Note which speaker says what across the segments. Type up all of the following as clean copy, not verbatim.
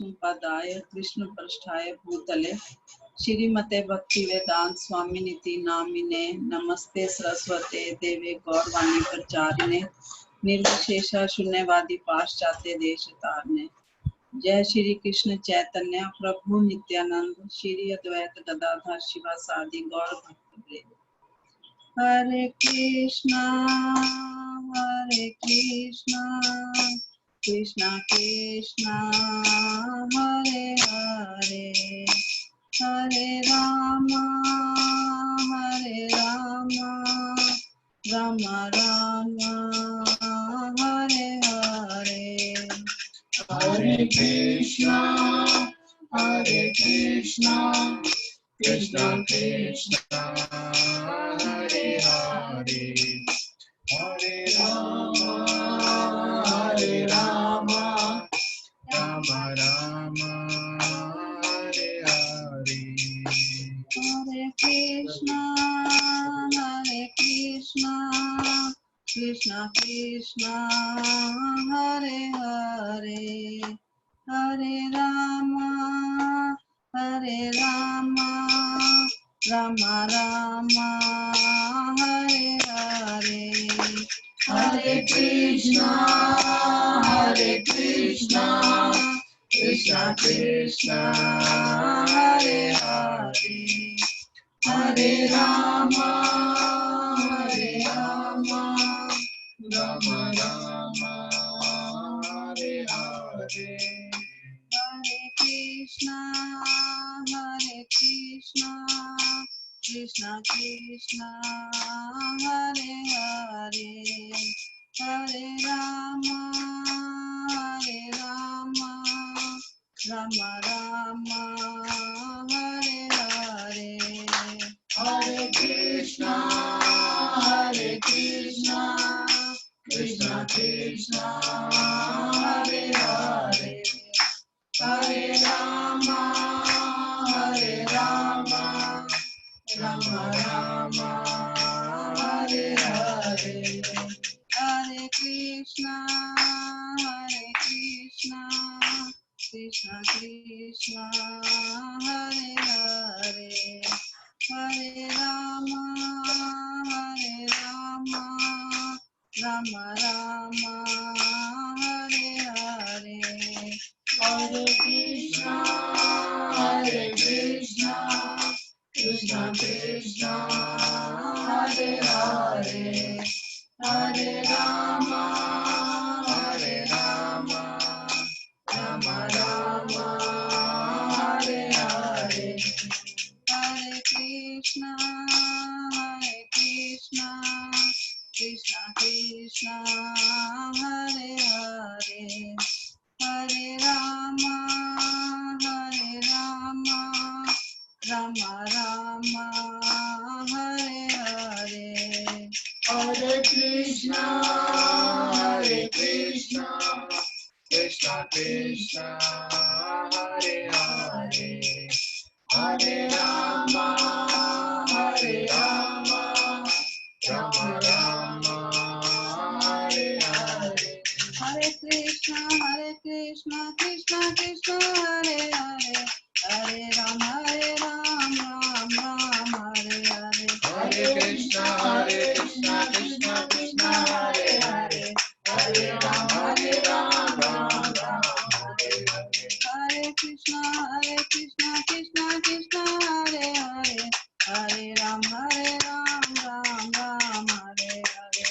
Speaker 1: पदाय कृष्ण पृष्ठाय भूतले श्रीमते भक्ति वेदांत स्वामी नीति नामिने नमस्ते सरस्वते देवे गौरवाणी प्रचारिणे निर्विशेष शून्यवादी पाश्चात्य देश तारने। जय श्री कृष्ण चैतन्य प्रभु नित्यानंद श्री अद्वैत गदाधर शिवासादि गौर भक्त। हरे कृष्णा कृष्णा कृष्णा हरे हरे, हरे राम राम राम हरे हरे।
Speaker 2: हरे कृष्णा कृष्णा कृष्णा हरे हरे, हरे राम राम राम हरे हरे।
Speaker 1: हरे कृष्णा कृष्णा कृष्णा हरे हरे, हरे राम राम राम हरे हरे।
Speaker 2: हरे कृष्णा कृष्णा कृष्णा हरे हरे, हरे राम राम राम हरे हरे।
Speaker 1: हरे कृष्णा कृष्णा कृष्णा हरे हरे, हरे राम राम राम हरे हरे।
Speaker 2: हरे कृष्णा कृष्णा कृष्णा हरे हरे, हरे राम राम राम हरे हरे।
Speaker 1: हरे कृष्णा कृष्णा कृष्णा हरे हरे, हरे राम राम राम हरे हरे।
Speaker 2: हरे कृष्णा कृष्णा कृष्णा हरे हरे, हरे राम राम राम हरे हरे।
Speaker 1: हरे कृष्णा कृष्णा कृष्णा हरे हरे, हरे राम राम राम हरे हरे।
Speaker 2: हरे कृष्णा कृष्णा कृष्णा हरे हरे, हरे राम राम हरे हरे।
Speaker 1: हरे कृष्णा कृष्णा कृष्णा हरे हरे, हरे राम राम राम हरे हरे।
Speaker 2: हरे कृष्णा कृष्णा कृष्णा हरे हरे, हरे राम राम हरे हरे।
Speaker 1: हरे कृष्णा कृष्णा कृष्णा हरे हरे, हरे राम राम राम हरे हरे।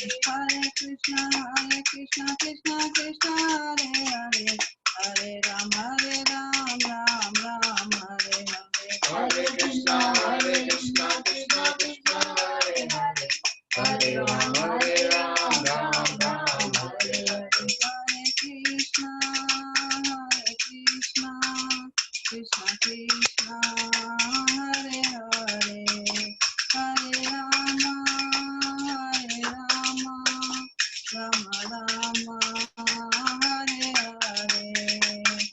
Speaker 2: हरे कृष्णा कृष्णा कृष्णा हरे हरे, हरे राम राम हरे हरे।
Speaker 1: हरे कृष्णा कृष्णा कृष्णा हरे हरे, हरे राम राम हरे हरे।
Speaker 2: हरे कृष्णा कृष्णा कृष्णा हरे हरे, हरे राम राम हरे हरे।
Speaker 1: हरे कृष्णा कृष्णा कृष्णा हरे हरे, हरे Ram Ram Ram Hare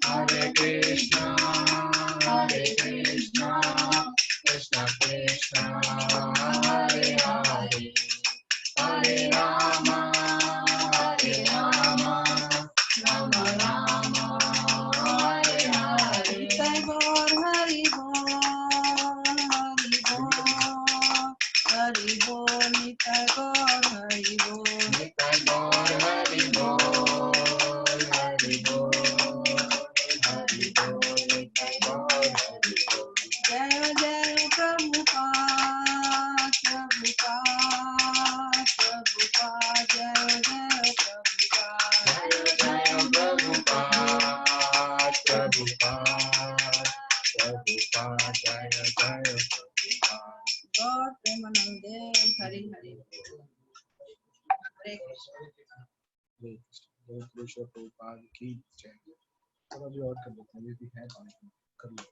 Speaker 1: Hare. Hari Bol, Nitai Gaur Hari Bol,
Speaker 2: Nitai Gaur Hari Bol, Hari Bol, Hari Bol, Nitai Gaur Hari Bol.
Speaker 1: Jai Jai Prabhupada, Prabhupada, Prabhupada, Jai Jai Prabhupada.
Speaker 2: Jai Jai Prabhupada, Prabhupada, Prabhupada, Jai Jai Prabhupada.
Speaker 1: Gaur Premanande, Hari Hari. Hare Krishna.
Speaker 2: Hare Krishna Prabhupada की जय। थोड़ा भी और कर लेते हैं, भी है पानी कर लो।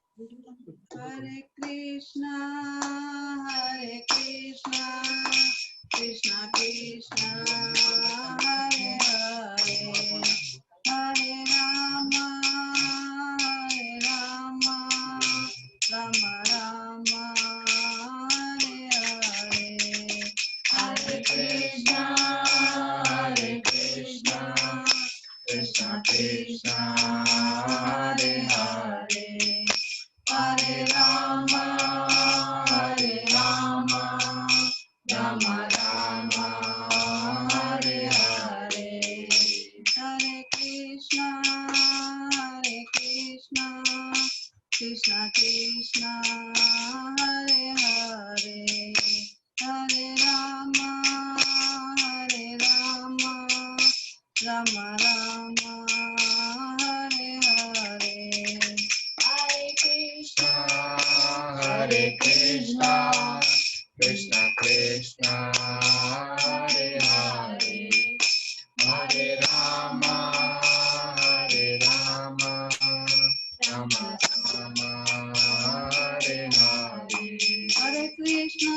Speaker 1: Hare Krishna, Hare Krishna, Krishna Krishna, Hare Hare, Hare Rama, Hare Rama, Rama Rama, Hare Hare, Hare Krishna, Hare Krishna, Krishna Krishna, Hare Hare, Hare Rama, Hare Rama, Rama Rama, Hare Hare, Hare Krishna, Krishna Krishna, Hare Hare, Hare Rama, Rama Rama, Hare Hare, Hare Krishna,
Speaker 2: Hare Krishna, Krishna Krishna, Hare Hare, Hare Rama, Hare Rama, Rama Rama, Hare Hare.
Speaker 1: Hare Krishna,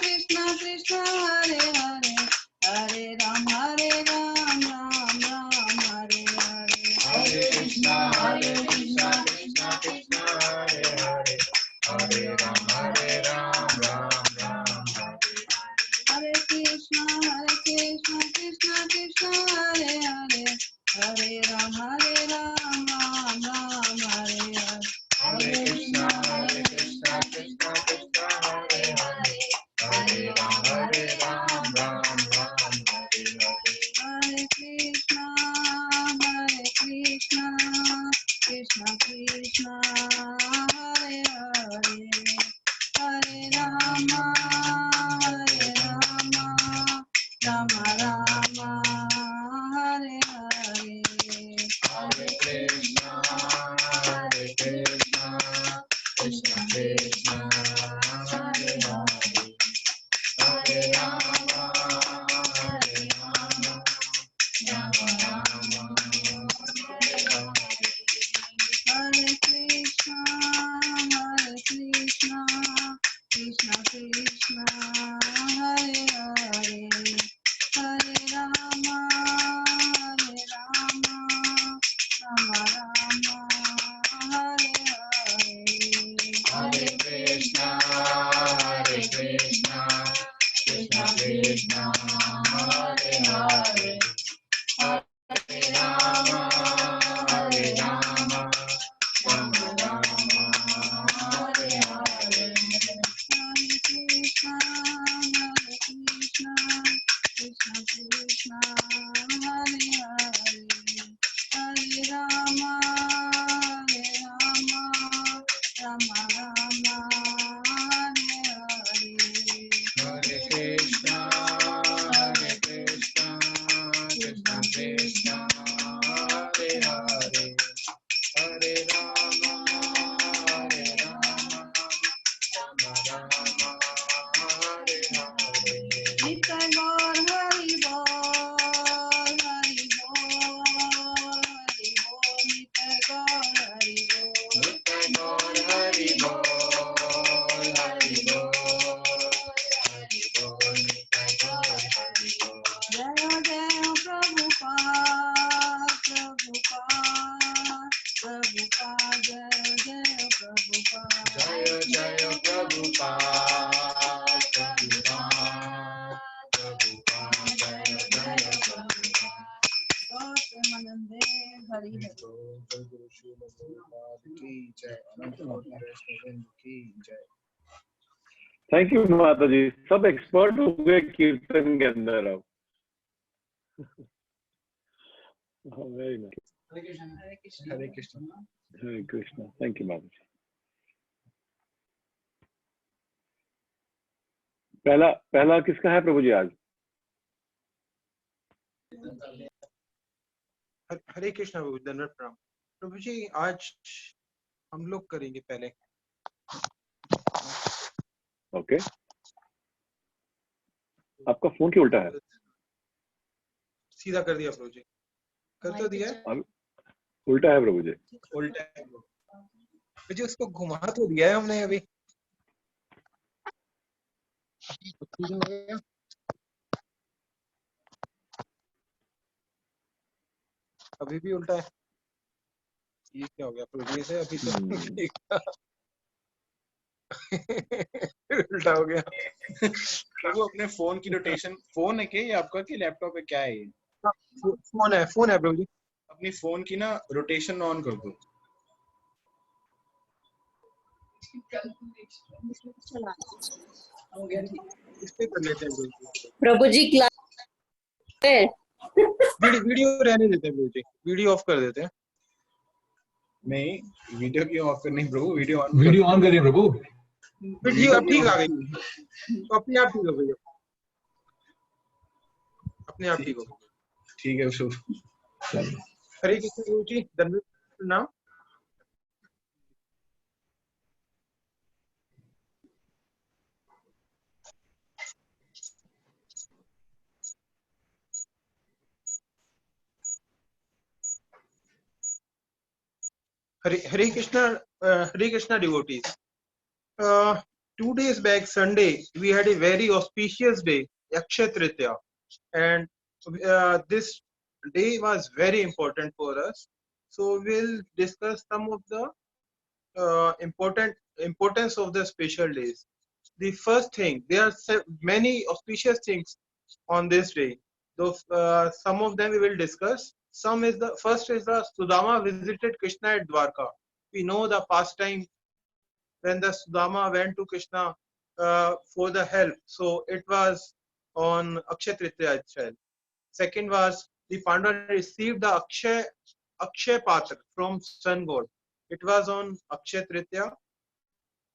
Speaker 1: Krishna Krishna, Hare Hare, Hare Ram, Ram Ram, Hare Hare.
Speaker 2: Hare Krishna, Krishna Krishna, Hare Hare, Hare Rama, Ram Ram, Hare
Speaker 1: Hare Krishna, Krishna Krishna, Hare Hare, Hare Ram, Ram Ram, Hare Hare.
Speaker 2: Hare Krishna, Krishna Krishna, Hare Hare, Hare Rama, Ram Ram, Hare Hare.
Speaker 1: Hare Krishna, Krishna Krishna, Hare Hare, Hare Rama, Rama Rama, Hare Hare.
Speaker 2: Hare Krishna, Krishna Krishna, Hare Hare, Hare Rama, Rama Rama, Hare Hare.
Speaker 1: Hare Krishna, Krishna Krishna, Hare Hare, Hare Rama, Rama Rama, Hare Hare.
Speaker 2: Hare Krishna, Krishna Krishna, Hare Hare, Hare Rama, Rama Rama, Hare Hare.
Speaker 1: Hare Krishna, Krishna Krishna, Hare Hare, Hare Rama, Rama Rama, Hare Hare.
Speaker 2: Hare Krishna, Krishna Krishna, Hare Hare, Hare Rama, Rama Rama, Hare Hare.
Speaker 1: Nitai Gaur Hari Bol, Nitai Gaur Hari Bol.
Speaker 2: Nitai Gaur Hari Bol, Hari Bol, Hari Bol, Nitai Gaur Hari Bol.
Speaker 1: Jai Jai Prabhupada, Prabhupada, Jai Prabhupada.
Speaker 2: Jai Jai Prabhupada, Prabhupada, Prabhupada, Jai Jai Prabhupada.
Speaker 1: Gaur Premanande, Hari Hari.
Speaker 2: तो जय गुरु श्री प्रभुपाद की जय, अनंत कोटि वैष्णववृंद की जय।
Speaker 3: Thank you माता जी, सब expert हो गए कीर्तन के अंदर अब। Very nice.
Speaker 2: Hare Krishna.
Speaker 1: Hare Krishna.
Speaker 2: Hare Krishna.
Speaker 3: Hare Krishna. Thank you माता जी। पहला किसका है प्रभु जी आज?
Speaker 4: हरे कृष्णा प्रभु, दंडवत प्रणाम। प्रभु जी आज हम लोग करेंगे पहले।
Speaker 3: ओके। आपका फोन क्यों उल्टा है?
Speaker 4: सीधा कर दिया प्रभु जी। कर तो दिया है?
Speaker 3: उल्टा है प्रभु जी।
Speaker 4: उल्टा है प्रभु जी, उसको घुमा तो दिया है हमने अभी। सीधा हो गया। अभी भी उल्टा है। ये क्या हो गया प्रभु जी से? अभी तो ठीक था। उल्टा हो गया।
Speaker 2: प्रभु अपने फोन की रोटेशन, फोन है क्या ये आपका कि लैपटॉप है, क्या है ये?
Speaker 4: फोन है प्रभु जी।
Speaker 2: अपनी फोन की ना रोटेशन ऑन कर दो।
Speaker 1: हो गया ठीक।
Speaker 4: इस पे कर लेते हैं प्रभु जी।
Speaker 5: प्रभु जी क्लास है।
Speaker 4: वीडियो रहने देते हैं प्रभु जी, वीडियो ऑफ कर देते हैं।
Speaker 2: नहीं, वीडियो क्यों ऑफ करनी प्रभु? वीडियो ऑन
Speaker 6: करिए प्रभु।
Speaker 4: वीडियो अब ठीक आ गई, तो अपने आप ठीक हो गई। अपने आप ठीक हो गई।
Speaker 2: ठीक है प्रभु।
Speaker 4: हरे कृष्ण प्रभु जी, दंडवत प्रणाम। Hare Krishna devotees. 2 days back, Sunday, we had a very auspicious day, Akshaya Tritiya, and this day was very important for us. So we'll discuss some of the importance of the special days. The first thing, there are many auspicious things on this day. Those some of them we will discuss. Some is the first is the Sudama visited Krishna at Dwarka. We know the pastime when the Sudama went to Krishna for the help. So it was on Akshaya Tritiya itself. Second was the Pandavas received the Akshaya patra from Sungod. It was on Akshaya Tritiya.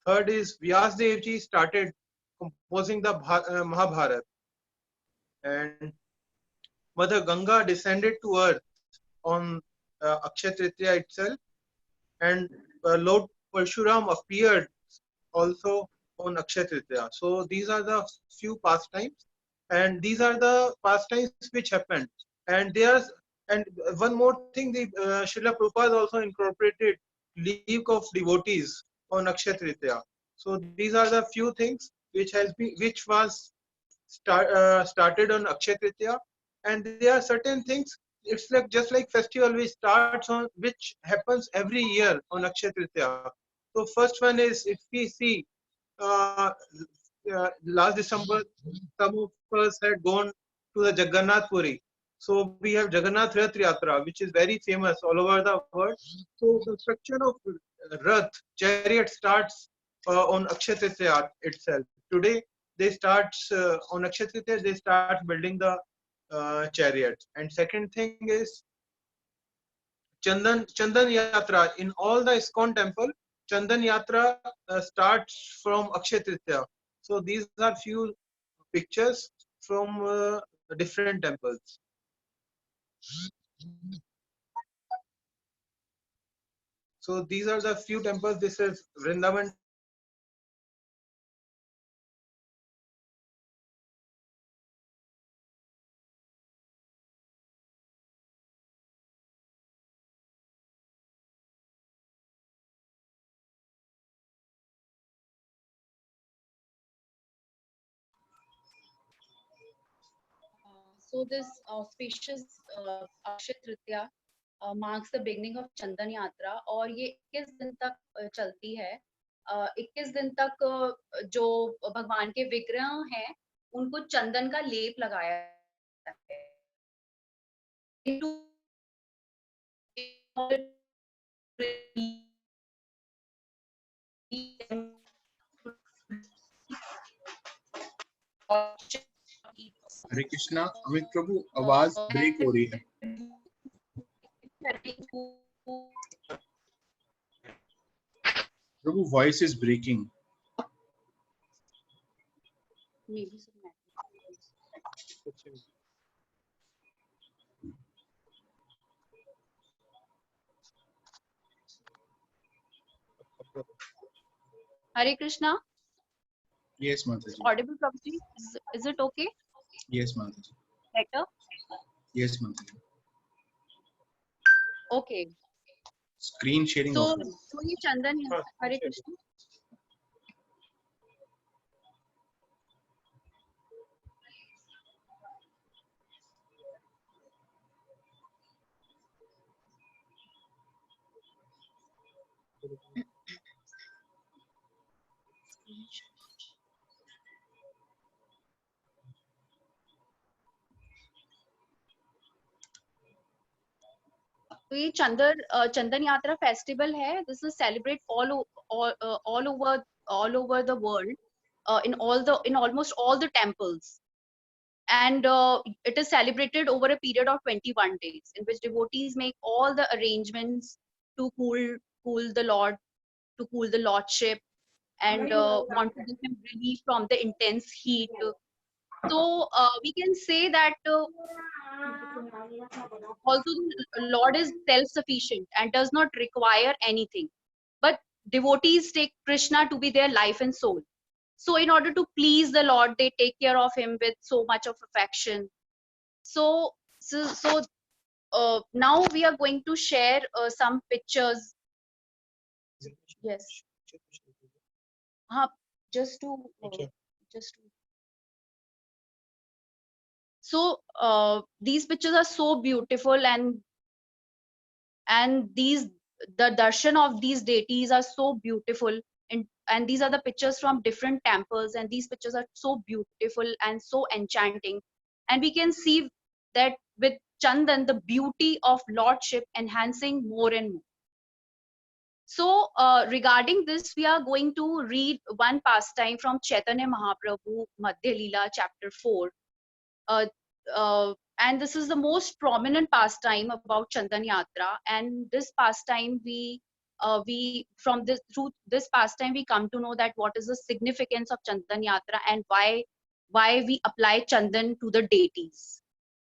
Speaker 4: Third is Vyasdev ji started composing the Mahabharata, and Mother Ganga descended to earth on Akshaya Tritiya itself, and Lord Parshuram appeared also on Akshaya Tritiya. So these are the few pastimes, and these are the pastimes which happened. And there's and one more thing, the Srila Prabhupada also incorporated leave of devotees on Akshaya Tritiya. So these are the few things which was started on Akshaya Tritiya, and there are certain things. It's like just like festival which starts on which happens every year on Akshaya Tritiya. So first one is, if we see uh, last December, some of us had gone to the Jagannath Puri. So we have Jagannath Rath Yatra, which is very famous all over the world. So construction of Rath chariot starts on Akshaya Tritiya itself. Today they start on Akshaya Tritiya, they start building the chariots. And second thing is Chandan Yatra in all the ISKCON temple. Chandan Yatra starts from Akshaya Tritiya. So these are few pictures from different temples. So these are the few temples. This is Vrindavan.
Speaker 5: So this auspicious Akshaya Tritiya marks the beginning of Chandan Yatra, और ये 21 दिन तक चलती है। 21 दिन तक जो भगवान के विग्रह हैं उनको चंदन का लेप लगाया जाता है।
Speaker 2: हरे कृष्णा अमित प्रभु आवाज ब्रेक हो रही है Prabhu voice is breaking
Speaker 5: Maybe some Hare Krishna.
Speaker 2: Yes mata ji
Speaker 5: Audible, Prabhuji? Is it okay?
Speaker 2: Yes mata ji
Speaker 5: Better?
Speaker 2: Yes mata ji
Speaker 5: Okay.
Speaker 2: Screen sharing
Speaker 5: So,
Speaker 2: off
Speaker 5: so ye Chandan, Hare Krishna. तो ये चंदन यात्रा फेस्टिवल है. This is celebrate all over the world, in almost all the temples, and it is celebrated over a period of 21 days, in which devotees make all the arrangements to cool the Lord, to cool the Lordship, and want to give him relief from the intense heat. So we can say that. Also, the Lord is self-sufficient and does not require anything. But devotees take Krishna to be their life and soul. So in order to please the Lord, they take care of him with so much of affection. So now we are going to share some pictures. Yes. Just to just to. So these pictures are so beautiful, and the darshan of these deities are so beautiful, and these are the pictures from different temples, and these pictures are so beautiful and so enchanting, and we can see that with Chandan the beauty of lordship enhancing more and more. So regarding this, we are going to read one pastime from Chaitanya Mahaprabhu Madhya Leela chapter 4. uh, and this is the most prominent pastime about Chandan Yatra. And this pastime, we from this through this pastime we come to know that what is the significance of Chandan Yatra and why we apply Chandan to the deities.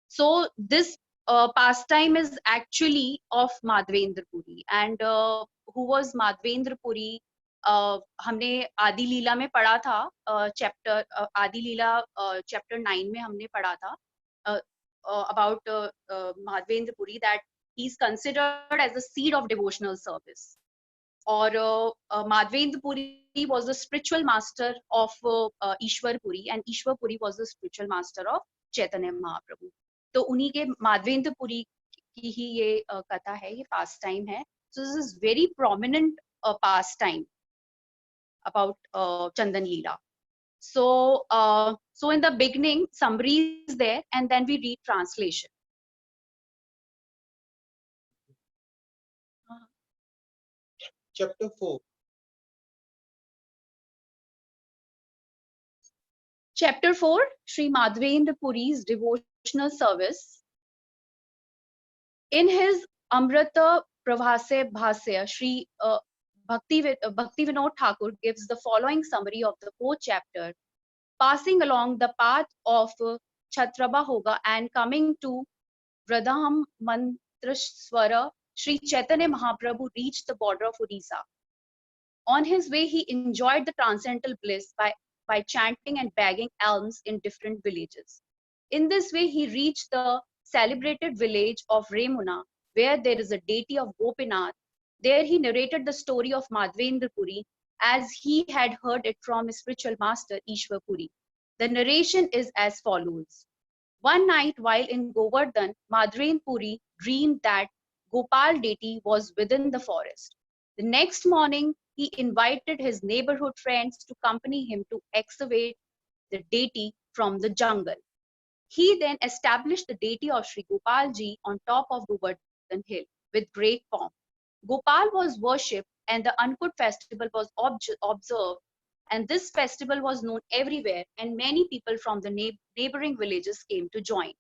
Speaker 5: So this pastime is actually of Madhavendra Puri, and who was Madhavendra Puri? हमने आदि लीला में पढ़ा था, chapter आदि लीला chapter 9 में हमने पढ़ा था about Madhavendra Puri, that he is considered as the seed of devotional service. Or Madhavendra Puri was the spiritual master of Ishwar Puri, and Ishwar Puri was the spiritual master of Chaitanya Mahaprabhu. तो उन्हीं के माधवेंद्र पुरी की ही ये कथा है, ये पास time है. So this is very prominent pastime about Chandan Leela. So in the beginning, summary is there, and then we read translation.
Speaker 4: Chapter 4.
Speaker 5: Chapter 4, Sri Madhavendra Puri's devotional service. In his Amrita Pravhase Bhasya, Sri Bhakti Vinod Thakur gives the following summary of the 4th chapter. Passing along the path of Chhatraba Hoga and coming to Vradham Mantraswara, Sri Chaitanya Mahaprabhu reached the border of Odisha. On his way, he enjoyed the transcendental bliss by chanting and begging alms in different villages. In this way, he reached the celebrated village of Remuna, where there is a deity of Gopinath. There he narrated the story of Madhavendra Puri as he had heard it from his spiritual master Ishwar Puri. The narration is as follows. One night while in Govardhan, Madhavendra Puri dreamed that Gopal deity was within the forest. The next morning, he invited his neighborhood friends to accompany him to excavate the deity from the jungle. He then established the deity of Sri Gopalji on top of Govardhan hill with great pomp. Gopal was worshipped and the Ankud festival was observed and this festival was known everywhere, and many people from the neighboring villages came to join.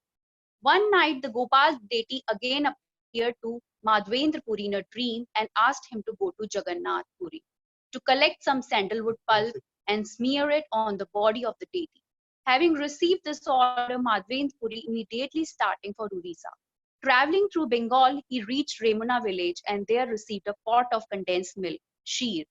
Speaker 5: One night, the Gopal deity again appeared to Madhavendra Puri in a dream and asked him to go to Jagannath Puri to collect some sandalwood pulp and smear it on the body of the deity. Having received this order, Madhavendra Puri immediately starting for Odisha. Traveling through Bengal, he reached Remuna village and there received a pot of condensed milk, sheer,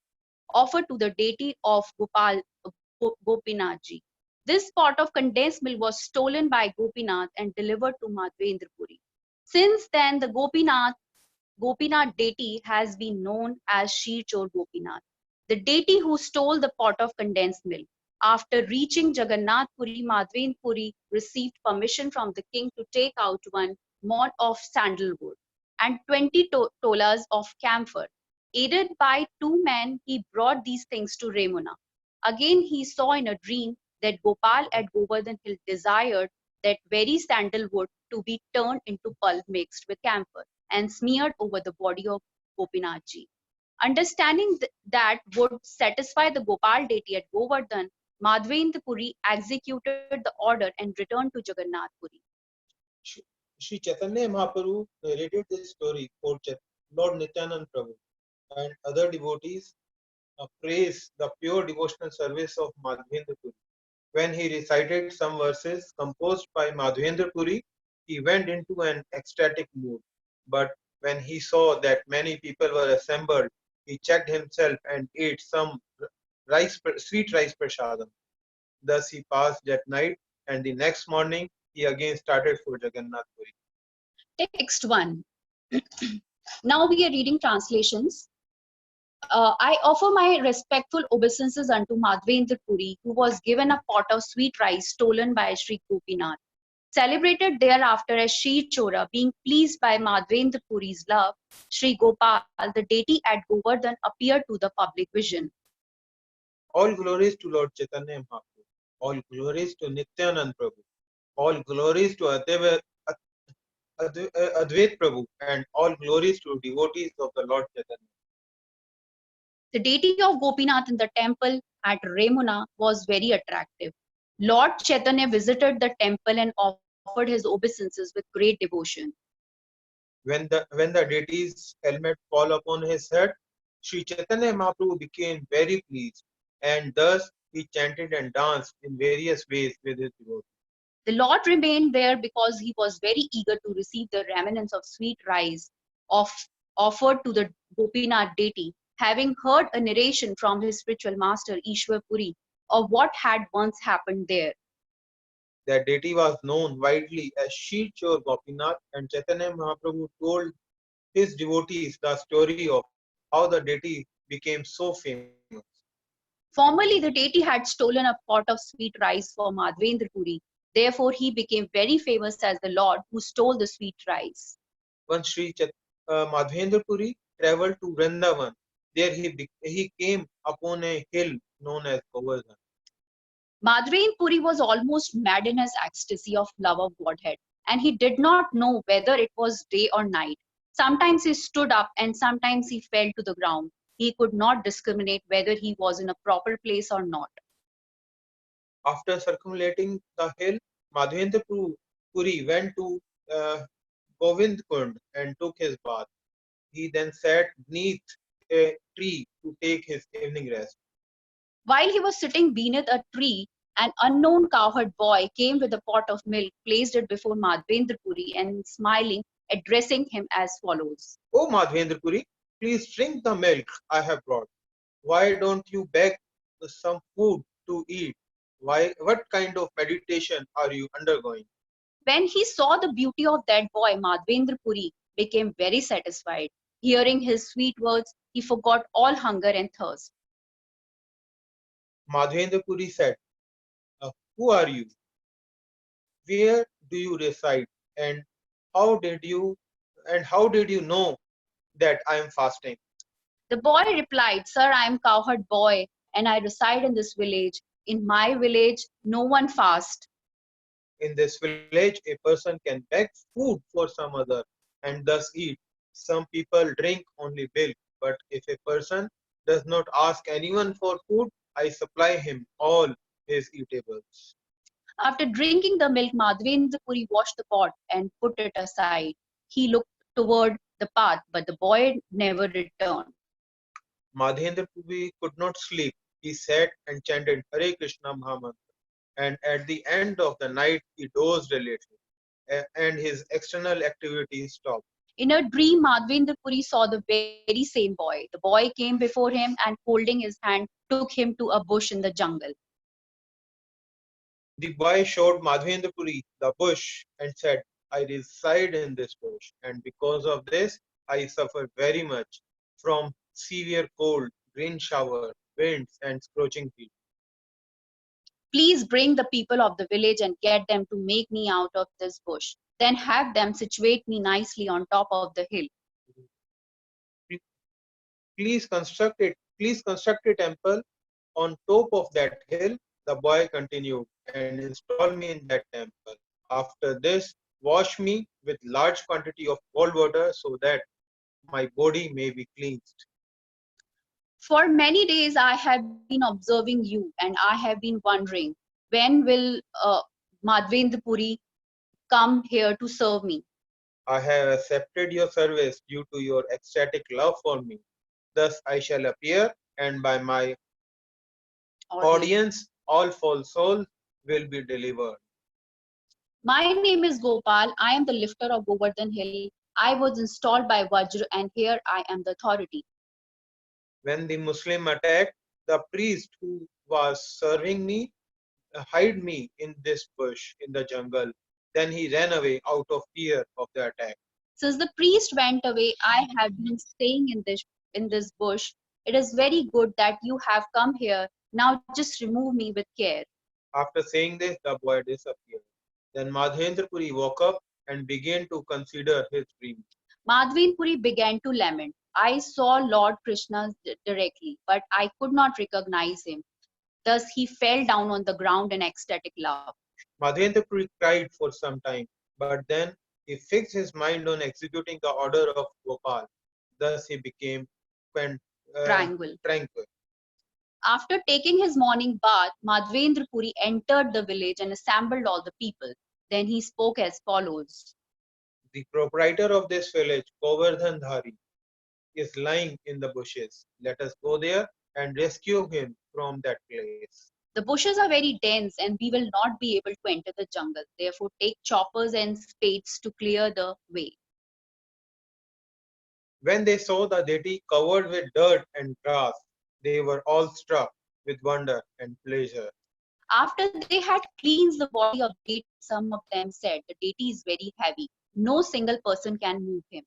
Speaker 5: offered to the deity of Gopinathji. This pot of condensed milk was stolen by Gopinath and delivered to Madhavendra Puri. Since then, the Gopinath deity has been known as Sheer Chor Gopinath, the deity who stole the pot of condensed milk. After reaching Jagannath Puri, Madhavendra Puri received permission from the king to take out one mod of sandalwood and 20 tolas of camphor. Aided by two men, he brought these things to Remuna. Again, he saw in a dream that Gopal at Govardhan Hill desired that very sandalwood to be turned into pulp mixed with camphor and smeared over the body of Gopinathji. Understanding that would satisfy the Gopal deity at Govardhan, Madhavendra Puri executed the order and returned to Jagannath Puri.
Speaker 4: Sri Chaitanya Mahaprabhu narrated this story for Lord Nityanand Prabhu, and other devotees praise the pure devotional service of Madhavendra Puri. When he recited some verses composed by Madhavendra Puri, he went into an ecstatic mood. But when he saw that many people were assembled, he checked himself and ate some sweet rice prasadam. Thus he passed that night, and the next morning he again started for Jagannath Puri.
Speaker 5: Text 1. Now we are reading translations. I offer my respectful obeisances unto Madhavendra Puri, who was given a pot of sweet rice stolen by Sri Gopinath. Celebrated thereafter as Shri Chora, being pleased by Madhavendra Puri's love, Sri Gopal, the deity at Govardhan, appeared to the public vision.
Speaker 4: All glories to Lord Chaitanya Mahaprabhu. All glories to Nityanand Prabhu. All glories to Advait Prabhu, and all glories to devotees of the Lord Chaitanya.
Speaker 5: The deity of Gopinath in the temple at Remuna was very attractive. Lord Chaitanya visited the temple and offered his obeisances with great devotion.
Speaker 4: When the deity's helmet fall upon his head, Sri Chaitanya Mahaprabhu became very pleased, and thus he chanted and danced in various ways with his devotees.
Speaker 5: The Lord remained there because he was very eager to receive the remnants of sweet rice offered to the Gopinath deity, having heard a narration from his spiritual master Ishwar Puri of what had once happened there.
Speaker 4: That deity was known widely as Shri Chor Gopinath, and Chaitanya Mahaprabhu told his devotees the story of how the deity became so famous.
Speaker 5: Formerly, the deity had stolen a pot of sweet rice for Madhavendra Puri. Therefore, he became very famous as the Lord who stole the sweet rice.
Speaker 4: Once Madhavendra Puri traveled to Vrindavan. There he came upon a hill known as Govardhan.
Speaker 5: Madhavendra Puri was almost mad in his ecstasy of love of Godhead, and he did not know whether it was day or night. Sometimes he stood up and sometimes he fell to the ground. He could not discriminate whether he was in a proper place or not.
Speaker 4: After circumambulating the hill, Madhavendra Puri went to Govind Kund and took his bath. He then sat beneath a tree to take his evening rest.
Speaker 5: While he was sitting beneath a tree, an unknown cowherd boy came with a pot of milk, placed it before Madhavendra Puri, and smiling, addressing him as follows.
Speaker 4: Oh Madhavendra Puri, please drink the milk I have brought. Why don't you beg some food to eat? What kind of meditation are you undergoing?
Speaker 5: When he saw the beauty of that boy, Madhavendra Puri became very satisfied. Hearing his sweet words, he forgot all hunger and thirst.
Speaker 4: Madhavendra Puri said, who are you? Where do you reside? And how did you know that I am fasting?
Speaker 5: The boy replied, Sir, I am cowherd boy and I reside in this village. In my village, no one fasts.
Speaker 4: In this village, a person can beg food for some other and thus eat. Some people drink only milk, but if a person does not ask anyone for food, I supply him all his eatables.
Speaker 5: After drinking the milk, Madhavendra Puri washed the pot and put it aside. He looked toward the path, but the boy never returned.
Speaker 4: Madhavendra Puri could not sleep. He sat and chanted Hare Krishna Mahamantra. And at the end of the night, he dozed a little, and his external activities stopped.
Speaker 5: In a dream, Madhavendra Puri saw the very same boy. The boy came before him and, holding his hand, took him to a bush in the jungle.
Speaker 4: The boy showed Madhavendra Puri the bush and said, I reside in this bush, and because of this, I suffer very much from severe cold, rain shower, winds, and scorching heat.
Speaker 5: Please bring the people of the village and get them to make me out of this bush. Then have them situate me nicely on top of the hill.
Speaker 4: Please construct a temple on top of that hill, the boy continued, and install me in that temple. After this, wash me with large quantity of cold water so that my body may be cleansed.
Speaker 5: For many days I have been observing you and I have been wondering, when will Madhavendra Puri come here to serve me?
Speaker 4: I have accepted your service due to your ecstatic love for me. Thus I shall appear, and by my audience, all false souls will be delivered.
Speaker 5: My name is Gopal. I am the lifter of Govardhan Hill. I was installed by Vajra and here I am the authority.
Speaker 4: When the Muslim attacked, the priest who was serving me hid me in this bush in the jungle. Then he ran away out of fear of the attack.
Speaker 5: Since the priest went away, I have been staying in this bush. It is very good that you have come here. Now just remove me with care.
Speaker 4: After saying this, the boy disappeared. Then Madhavendra Puri woke up and began to consider his dream.
Speaker 5: Madhavendra Puri began to lament. I saw Lord Krishna directly, but I could not recognize him. Thus he fell down on the ground in ecstatic love.
Speaker 4: Madhavendra Puri cried for some time, but then he fixed his mind on executing the order of Gopal. Thus he became tranquil.
Speaker 5: After taking his morning bath, Madhavendra Puri entered the village and assembled all the people. Then he spoke as follows.
Speaker 4: The proprietor of this village, Govardhan Dhari, is lying in the bushes. Let us go there and rescue him from that place.
Speaker 5: The bushes are very dense and we will not be able to enter the jungle. Therefore, take choppers and spades to clear the way.
Speaker 4: When they saw the deity covered with dirt and grass, they were all struck with wonder and pleasure.
Speaker 5: After they had cleansed the body of the deity, some of them said, the deity is very heavy. No single person can move him.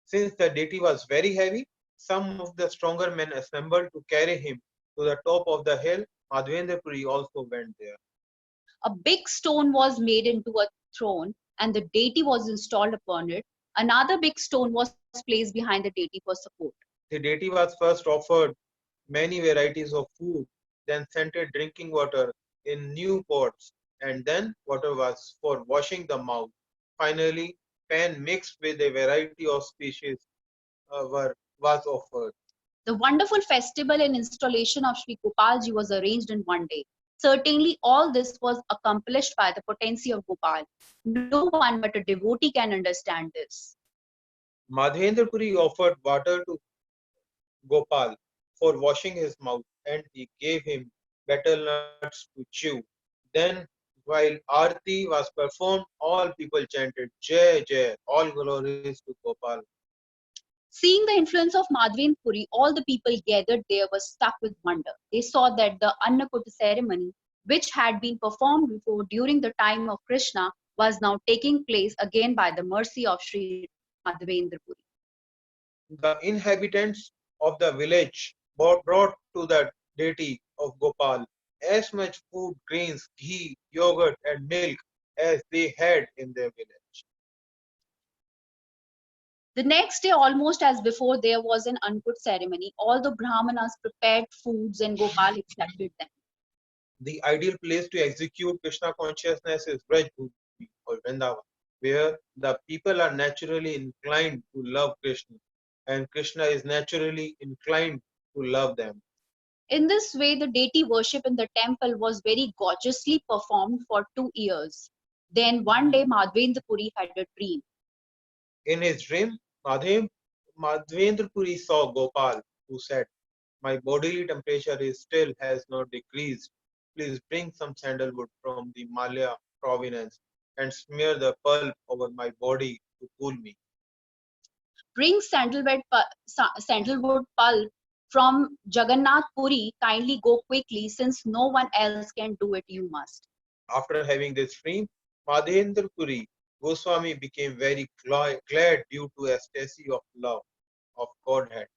Speaker 4: Since the deity was very heavy, some of the stronger men assembled to carry him to the top of the hill. Madhavendra Puri also went there.
Speaker 5: A big stone was made into a throne and the deity was installed upon it. Another big stone was placed behind the deity for support.
Speaker 4: The deity was first offered many varieties of food, then scented drinking water in new pots, and then water was for washing the mouth. Finally, pan mixed with a variety of species was offered.
Speaker 5: The wonderful festival and installation of Sri Gopalji was arranged in one day. Certainly, all this was accomplished by the potency of Gopal. No one but a devotee can understand this.
Speaker 4: Madhavendra Puri offered water to Gopal for washing his mouth, and he gave him betel nuts to chew. Then, while Aarti was performed, all people chanted Jai Jai, all glories to Gopal.
Speaker 5: Seeing the influence of Madhavendra Puri, all the people gathered there were struck with wonder. They saw that the Annakutta ceremony, which had been performed before during the time of Krishna, was now taking place again by the mercy of Sri Madhavendra Puri.
Speaker 4: The inhabitants of the village brought to the deity of Gopal as much food, grains, ghee, yogurt, and milk as they had in their village.
Speaker 5: The next day, almost as before, there was an Ankut ceremony. All the Brahmanas prepared foods and Gopal accepted them.
Speaker 4: The ideal place to execute Krishna consciousness is Braj Bhumi or Vrindavan, where the people are naturally inclined to love Krishna, and Krishna is naturally inclined to love them.
Speaker 5: In this way, the deity worship in the temple was very gorgeously performed for 2 years. Then one day Madhavendra Puri had a dream.
Speaker 4: In his dream, Madhavendra Puri saw Gopal, who said, "My bodily temperature is still has not decreased. Please bring some sandalwood from the Malaya province and smear the pulp over my body to cool me."
Speaker 5: Bring sandalwood pulp from Jagannath Puri, kindly go quickly, since no one else can do it, you must.
Speaker 4: After having this dream, Madhavendra Puri Goswami became very glad due to ecstasy of love of Godhead.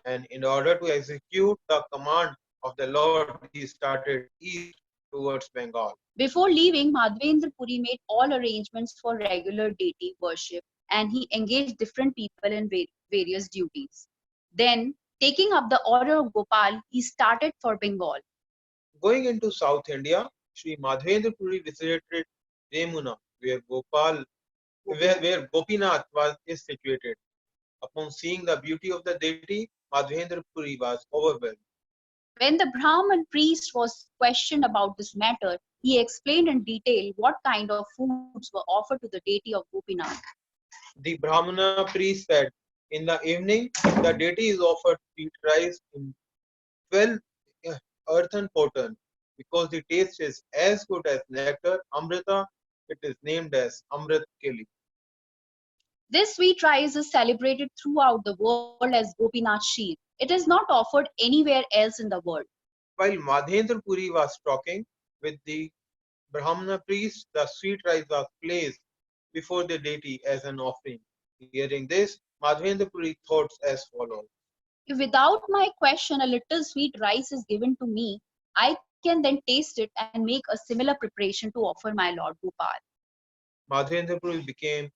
Speaker 4: And in order to execute the command of the Lord, he started east towards Bengal.
Speaker 5: Before leaving, Madhavendra Puri made all arrangements for regular deity worship, and he engaged different people in various duties. Then, taking up the order of Gopal, he started for Bengal.
Speaker 4: Going into South India, Sri Madhavendra Puri visited Remuna, where Gopinath is situated. Upon seeing the beauty of the deity, Madhavendra Puri was overwhelmed.
Speaker 5: When the Brahman priest was questioned about this matter, he explained in detail what kind of foods were offered to the deity of Gopinath.
Speaker 4: The Brahmana priest said, "In the evening, the deity is offered sweet rice in 12 earthen potters. Because the taste is as good as nectar, Amrita, it is named as Amrit Keli."
Speaker 5: This sweet rice is celebrated throughout the world as Gopinath Sheer. It is not offered anywhere else in the world.
Speaker 4: While Madhendra Puri was talking with the Brahmana priest, the sweet rice was placed before the deity as an offering. Hearing this, Madhavendra Puri thought as follows.
Speaker 5: If without my question a little sweet rice is given to me, I can then taste it and make a similar preparation to offer my Lord Gopal.
Speaker 4: Madhavendra Puri became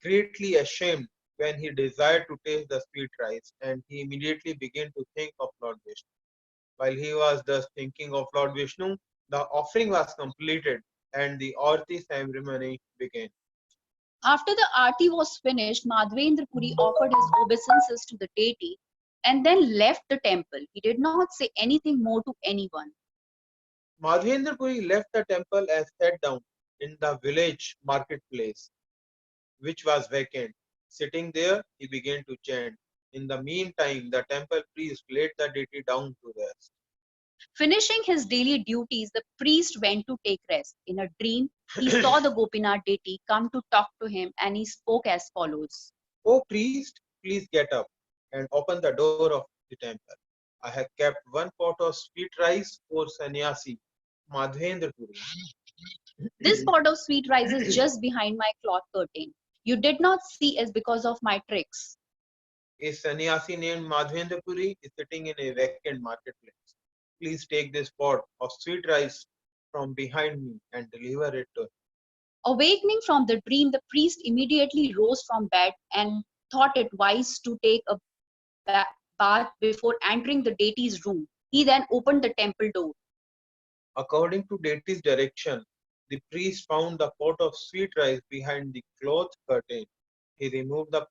Speaker 4: greatly ashamed when he desired to taste the sweet rice, and he immediately began to think of Lord Vishnu. While he was thus thinking of Lord Vishnu, the offering was completed and the Aarti ceremony began.
Speaker 5: After the arti was finished, Madhavendra Puri offered his obeisances to the deity and then left the temple. He did not say anything more to anyone.
Speaker 4: Madhavendra Puri left the temple and sat down in the village marketplace, which was vacant. Sitting there, he began to chant. In the meantime, the temple priest laid the deity down to rest.
Speaker 5: Finishing his daily duties, the priest went to take rest. In a dream, he saw the Gopinath deity come to talk to him and he spoke as follows.
Speaker 4: "O priest, please get up and open the door of the temple. I have kept one pot of sweet rice for sannyasi Madhavendra Puri."
Speaker 5: This pot of sweet rice is just behind my cloth curtain. You did not see it because of my tricks.
Speaker 4: A sannyasi named Madhavendra Puri is sitting in a vacant marketplace. Please take this pot of sweet rice from behind me and deliver it to him.
Speaker 5: Awakening from the dream, the priest immediately rose from bed and thought it wise to take a bath before entering the deity's room. He then opened the temple door.
Speaker 4: According to deity's direction, the priest found the pot of sweet rice behind the cloth curtain. He removed the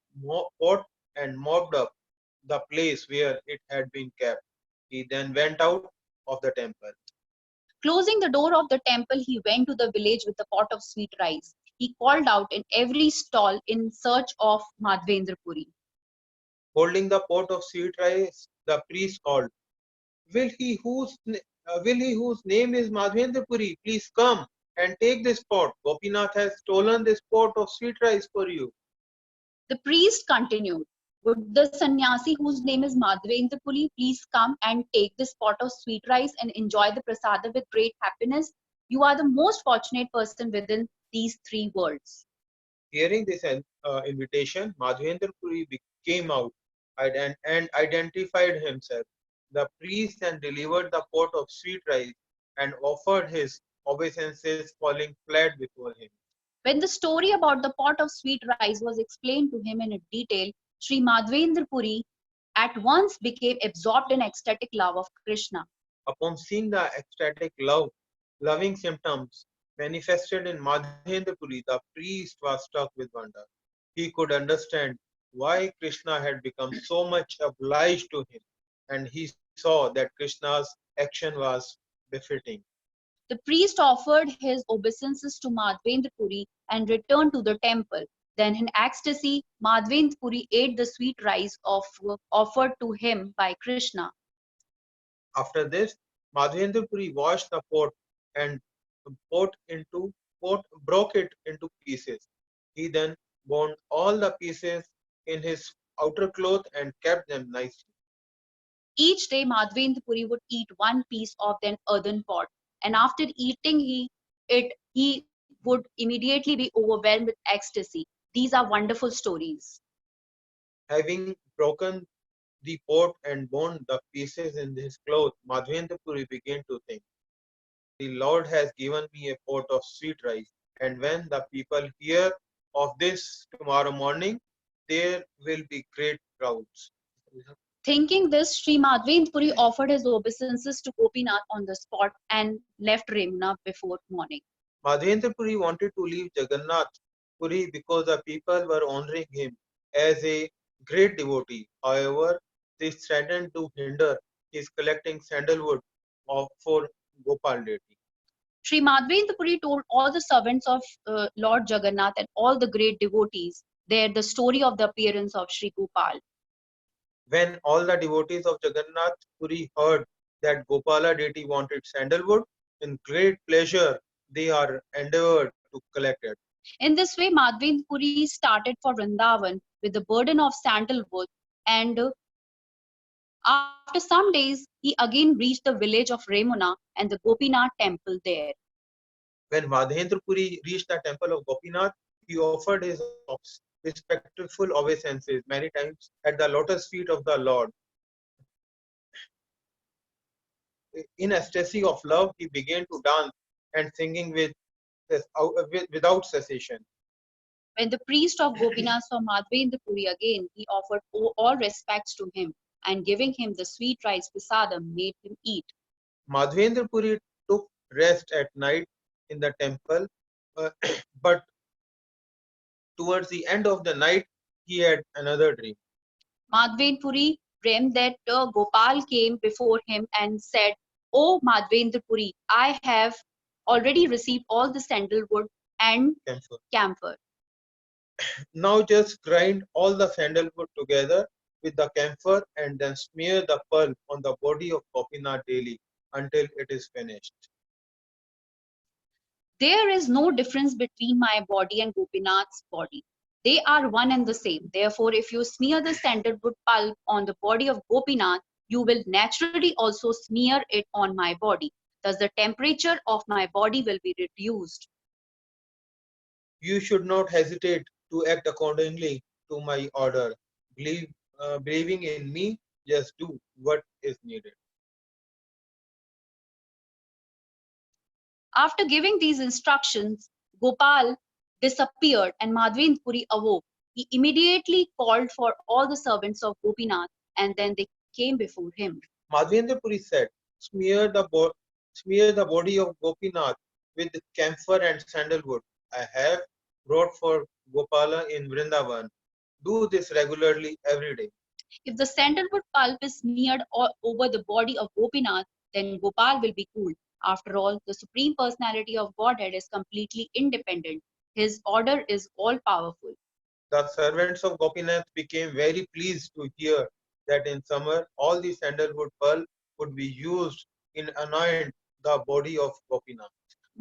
Speaker 4: pot and mopped up the place where it had been kept. He then went out of the temple.
Speaker 5: Closing the door of the temple, he went to the village with the pot of sweet rice. He called out in every stall in search of Madhavendra Puri.
Speaker 4: Holding the pot of sweet rice, the priest called, "Will he whose name is Madhavendra Puri please come and take this pot? Gopinath has stolen this pot of sweet rice for you."
Speaker 5: The priest continued, would the sannyasi whose name is Madhavendra Puri please come and take this pot of sweet rice and enjoy the prasada with great happiness? You are the most fortunate person within these three worlds.
Speaker 4: Hearing this invitation, Madhavendra Puri came out and identified himself, the priest, and delivered the pot of sweet rice and offered his obeisances, falling flat before him.
Speaker 5: When the story about the pot of sweet rice was explained to him in detail, Sri Madhavendra Puri at once became absorbed in ecstatic love of Krishna.
Speaker 4: Upon seeing the ecstatic loving symptoms manifested in Madhavendra Puri, the priest was struck with wonder. He could understand why Krishna had become so much obliged to him, and he saw that Krishna's action was befitting.
Speaker 5: The priest offered his obeisances to Madhavendra Puri and returned to the temple. Then, in ecstasy, Madhavendra Puri ate the sweet rice offered to him by Krishna.
Speaker 4: After this, Madhavendra Puri washed the pot and broke it into pieces. He then bound all the pieces in his outer cloth and kept them nicely.
Speaker 5: Each day, Madhavendra Puri would eat one piece of an earthen pot, and after eating he would immediately be overwhelmed with ecstasy. These are wonderful stories.
Speaker 4: Having broken the pot and bound the pieces in his cloth, Madhavendra Puri began to think, the Lord has given me a pot of sweet rice, and when the people hear of this tomorrow morning, there will be great crowds.
Speaker 5: Thinking this, Sri Madhavendra Puri offered his obeisances to Gopinath on the spot and left Remuna before morning.
Speaker 4: Madhavendra Puri wanted to leave Jagannath Puri because the people were honoring him as a great devotee. However, this threatened to hinder his collecting sandalwood for Gopal deity.
Speaker 5: Sri Madhavendra Puri told all the servants of Lord Jagannath and all the great devotees there the story of the appearance of Sri Gopal.
Speaker 4: When all the devotees of Jagannath Puri heard that Gopala deity wanted sandalwood, in great pleasure they are endeavored to collect it.
Speaker 5: In this way, Madhavendra Puri started for Vrindavan with the burden of sandalwood, and after some days, he again reached the village of Remuna and the Gopinath temple there.
Speaker 4: When Madhavendra Puri reached the temple of Gopinath, he offered his respectful obeisances many times at the lotus feet of the Lord. In ecstasy of love, he began to dance and singing without cessation.
Speaker 5: When the priest of Gopinath saw Madhavendra Puri again, he offered all respects to him and giving him the sweet rice prasadam made him eat.
Speaker 4: Madhavendra Puri took rest at night in the temple, uh, but towards the end of the night, he had another dream.
Speaker 5: Madhavendra Puri dreamed that Gopal came before him and said, "O Madhavendra Puri, I have already received all the sandalwood and
Speaker 4: Camphor.
Speaker 5: camphor.
Speaker 4: Now just grind all the sandalwood together with the camphor and then smear the pulp on the body of Gopinath daily until it is finished.
Speaker 5: There is no difference between my body and Gopinath's body. They are one and the same. Therefore, if you smear the sandalwood pulp on the body of Gopinath, you will naturally also smear it on my body. Thus, the temperature of my body will be reduced.
Speaker 4: You should not hesitate to act accordingly to my order. Believing in me, just do what is needed."
Speaker 5: After giving these instructions, Gopal disappeared and Madhavendra Puri awoke. He immediately called for all the servants of Gopinath and then they came before him.
Speaker 4: Madhavendra Puri said, smear the body of Gopinath with camphor and sandalwood. I have brought for Gopala in Vrindavan. Do this regularly every day.
Speaker 5: If the sandalwood pulp is smeared over the body of Gopinath, then Gopal will be cooled. After all, the Supreme Personality of Godhead is completely independent. His order is all powerful.
Speaker 4: The servants of Gopinath became very pleased to hear that in summer all the sandalwood pulp would be used in anoint the body of Gopinath.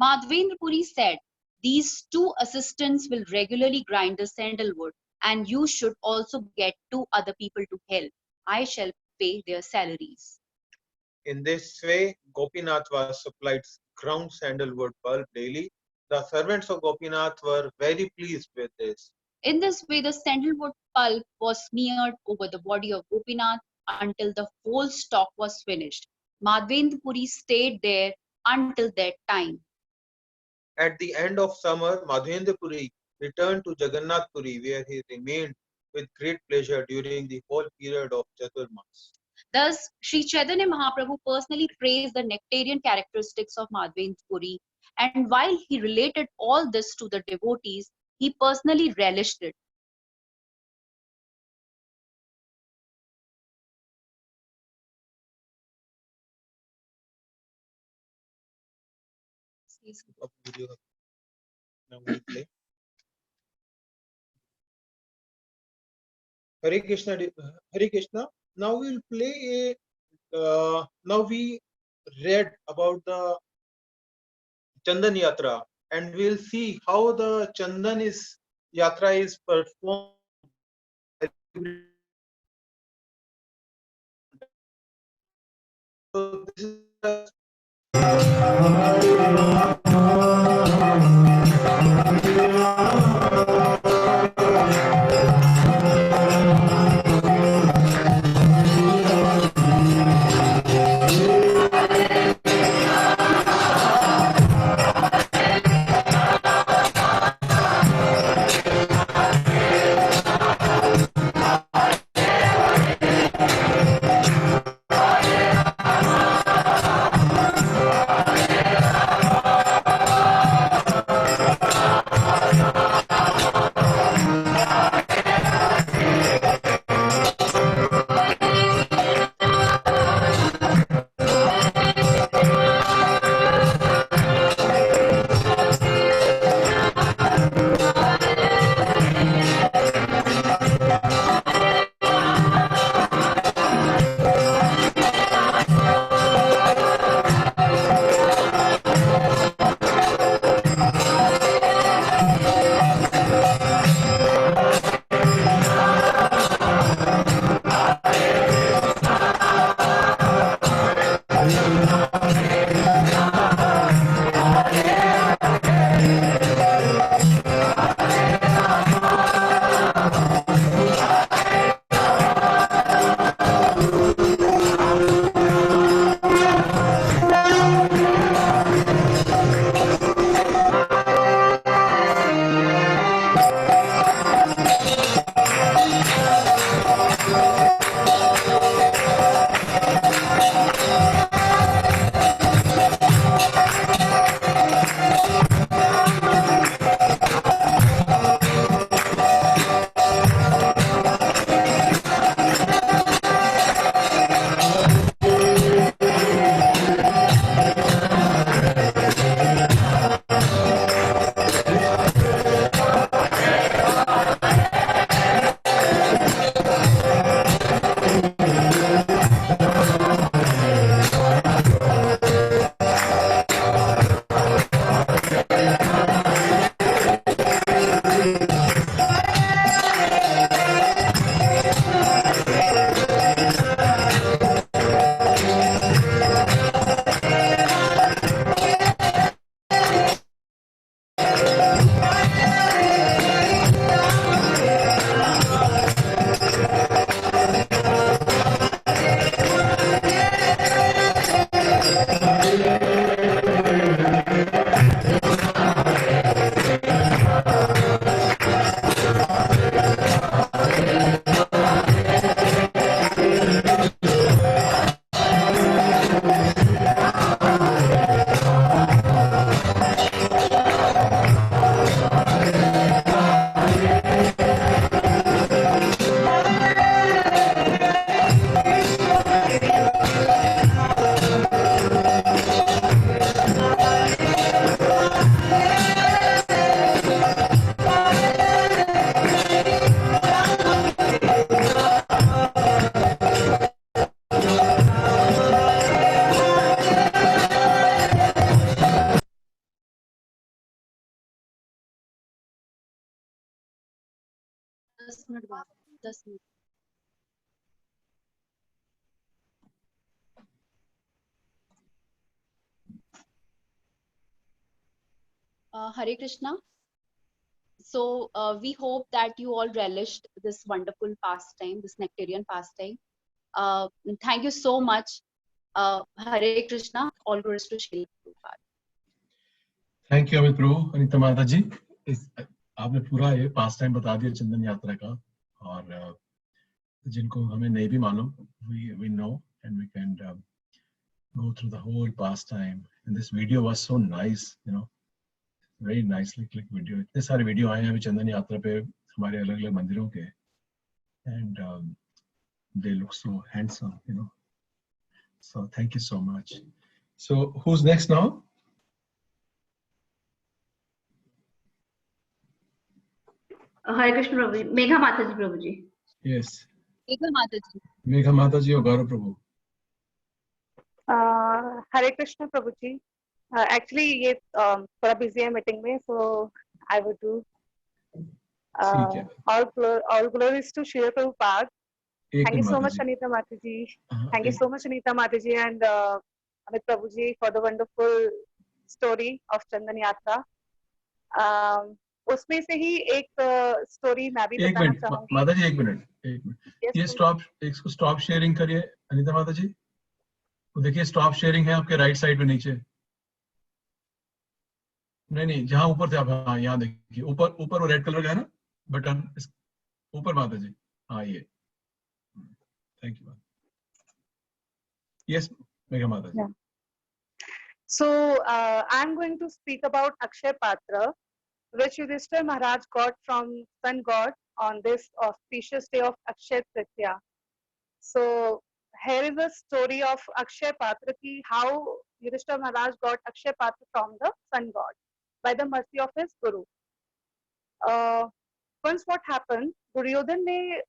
Speaker 5: Madhavendra Puri said, "These two assistants will regularly grind the sandalwood, and you should also get two other people to help. I shall pay their salaries."
Speaker 4: In this way, Gopinath was supplied ground sandalwood pulp daily. The servants of Gopinath were very pleased with this.
Speaker 5: In this way, the sandalwood pulp was smeared over the body of Gopinath until the whole stock was finished. Madhavendra Puri stayed there until that time.
Speaker 4: At the end of summer, Madhavendra Puri returned to Jagannath Puri, where he remained with great pleasure during the whole period of Chaturmas.
Speaker 5: Thus, Sri Chaitanya Mahaprabhu personally praised the nectarian characteristics of Madhavendra Puri, and while he related all this to the devotees, he personally relished it. Please.
Speaker 4: of video. Now we'll play. Hare Krishna, Hare Krishna. Now we'll play a. Now we read about the Chandan Yatra, and we'll see how the Chandan is Yatra is performed. So this is
Speaker 5: minute बाद 10 minute Hare Krishna. So we hope that you all relished this wonderful pastime, this nectarian pastime. Thank you so much. Hare Krishna. All glories to Srila Prabhupada.
Speaker 2: Thank you Amit Prabhu, Anita mata ji. आपने पूरा ये पास time बता दिया चंदन यात्रा का, और जिनको हमें नहीं भी मालूम, we know and we can go through the whole pastime. And this video was so nice, you know, very nicely clicked video. इतने सारे वीडियो आए हैं अभी चंदन यात्रा पे हमारे अलग अलग मंदिरों के, and they look so handsome, you know. So thank you so much. So who's next now?
Speaker 6: हरे कृष्ण प्रभु जी, मेघा माता जी प्रभु जी।
Speaker 2: Yes.
Speaker 5: मेघा माता जी।
Speaker 2: मेघा माता जी और गौरव प्रभु।
Speaker 7: हरे कृष्ण प्रभु जी। एक्चुअली ये थोड़ा बिजी है मीटिंग में, सो आई वुड डू
Speaker 2: ठीक है।
Speaker 7: all glories to Srila Prabhupada.
Speaker 2: एक
Speaker 7: Thank you
Speaker 2: मिनट
Speaker 7: so
Speaker 2: माता
Speaker 7: much,
Speaker 2: जी।
Speaker 7: Anita Mataji.
Speaker 2: हाँ,
Speaker 7: Thank you so much, Anita Mataji and Amit Prabhuji for the wonderful story of Chandan Yatra. उसमें से ही एक story मैं भी
Speaker 2: एक
Speaker 7: बताना
Speaker 2: मिनट
Speaker 7: चाहूंगी।
Speaker 2: माता जी, एक मिनट।
Speaker 7: Yes,
Speaker 2: ये
Speaker 7: please.
Speaker 2: स्टॉप, इसको स्टॉप शेयरिंग करिए अनीता माता जी। तो देखिए स्टॉप शेयरिंग है आपके राइट साइड में नीचे। नहीं, जहाँ ऊपर थे आप, हाँ यहाँ देखिए ऊपर ऊपर वो रेड कलर का है ना बटन, ऊपर माता जी। हाँ ये, थैंक यू। यस मेघा माता जी।
Speaker 7: Yeah. So I'm going to speak about Akshaya Patra, which Yudhishthira Maharaj got from Sun God on this auspicious day of Akshaya Tritiya. So here is a story of Akshaya Patra, ki how Yudhishthira Maharaj got Akshaya Patra from the Sun God by the mercy of his Guru. Once what happened, Duryodhan ने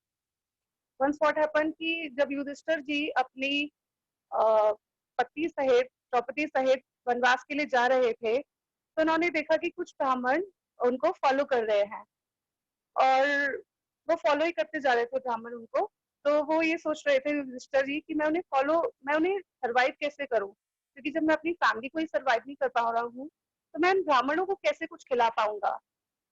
Speaker 7: once what happened कि जब युधिष्ठिर जी अपनी पत्नी सहित द्रौपदी सहित वनवास के लिए जा रहे थे, तो उन्होंने देखा कि कुछ ब्राह्मण उनको फॉलो कर रहे हैं और वो फॉलो ही करते जा रहे थे ब्राह्मण उनको। तो वो ये सोच रहे थे युधिष्ठिर जी कि मैं उन्हें सरवाइव कैसे करूं, क्योंकि जब मैं अपनी फैमिली को ही सरवाइव नहीं कर पा रहा हूँ तो मैं इन ब्राह्मणों को कैसे कुछ खिला पाऊंगा।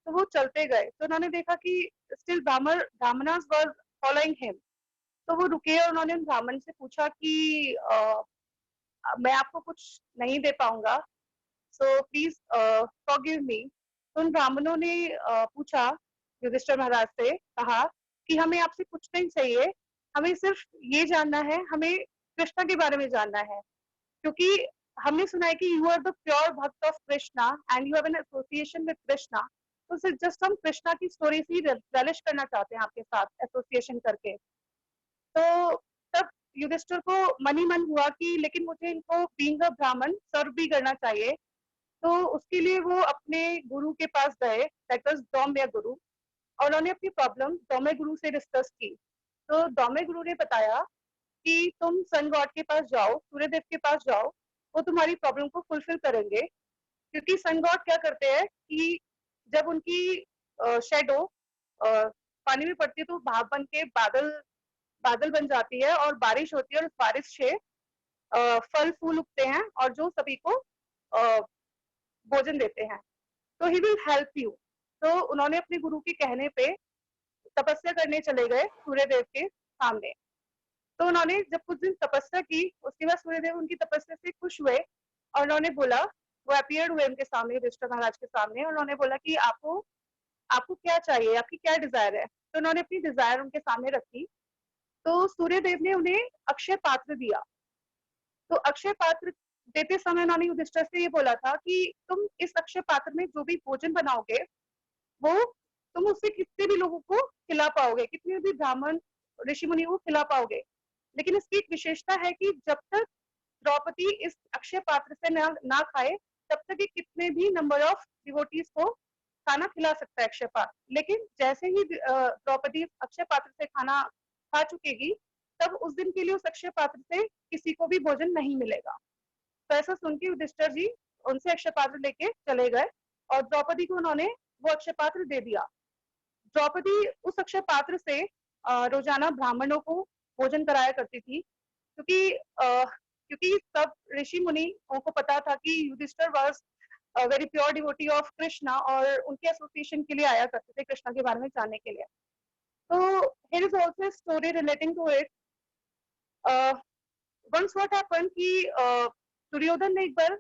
Speaker 7: तो वो चलते गए, तो उन्होंने देखा कि स्टिल ब्राह्मणास वर फॉलोइंग हिम। तो वो रुके और उन्होंने उन ब्राह्मण से पूछा कि मैं आपको कुछ नहीं दे पाऊंगा, सो प्लीज फॉरगिव मी। तो उन ब्राह्मणों ने पूछा युधिष्ठिर महाराज से, कहा कि हमें आपसे कुछ नहीं चाहिए, हमें सिर्फ ये जानना है, हमें कृष्णा के बारे में जानना है, क्योंकि हमने सुना है कि यू आर द प्योर भक्त of Krishna and you have an association with Krishna. तो जस्ट हम कृष्णा की स्टोरी से रिलेश करना चाहते हैं आपके साथ एसोसिएशन करके। तो तब युधिष्ठिर को मन ही मन हुआ कि लेकिन मुझे इनको बीइंग अ ब्राह्मण सर्व भी करना चाहिए। तो उसके लिए वो अपने गुरु के पास गए, दैट वाज दौम्य गुरु, और उन्होंने अपनी प्रॉब्लम दौम्य गुरु से डिस्कस की। तो दौम्य गुरु ने बताया कि तुम सन गॉड के पास जाओ, सूर्यदेव के पास जाओ, वो तुम्हारी प्रॉब्लम को फुलफिल करेंगे। क्योंकि सन गॉड क्या करते हैं कि जब उनकी शेडो पानी में पड़ती है तो भाप बन के बादल बन जाती है और बारिश होती है, और उस बारिश से फल फूल उगते हैं और जो सभी को भोजन देते हैं। तो ही विल हेल्प यू। तो उन्होंने अपने गुरु के कहने पे तपस्या करने चले गए सूर्यदेव के सामने। तो उन्होंने जब कुछ दिन तपस्या की, उसके बाद सूर्यदेव उनकी तपस्या से खुश हुए और उन्होंने बोला, वो अपीयर्ड हुए उनके सामने, युधिष्ठिर महाराज के सामने, और उन्होंने बोला कि आपको क्या चाहिए, आपकी क्या डिजायर है। तो उन्होंने अपनी डिजायर उनके सामने रखी। तो सूर्यदेव ने उन्हें अक्षय पात्र दिया। तो अक्षय पात्र देते समय उन्होंने युधिष्ठिर से ये बोला था कि तुम इस अक्षय पात्र में जो भी भोजन बनाओगे वो तुम उससे कितने भी लोगों को खिला पाओगे, कितने भी ब्राह्मण ऋषि मुनि को खिला पाओगे। लेकिन इसकी एक विशेषता है कि जब तक द्रौपदी इस अक्षय पात्र से ना खाए तब तक ये कितने भी नंबर ऑफ डिवोटीज को खाना खिला सकता है अक्षय पात्र। लेकिन जैसे ही द्रौपदी अक्षय पात्र से खाना खा चुकेगी तब उस दिन के लिए उस अक्षय पात्र से किसी को भी भोजन नहीं मिलेगा। तो ऐसा सुन के युधिष्ठिर जी उनसे अक्षय पात्र लेके चले गए और द्रौपदी को उन्होंने वो अक्षय पात्र दे दिया। द्रौपदी उस अक्षय पात्र से रोजाना ब्राह्मणों को भोजन कराया करती थी, क्योंकि सब ऋषि मुनि को पता था कि Yudhishthir was a very pure devotee of Krishna और उनके एसोसिएशन के लिए आया करते थे कृष्णा के बारे में जानने के लिए। तो here is also story relating to it. Once what happened कि दुर्योधन ने एक बार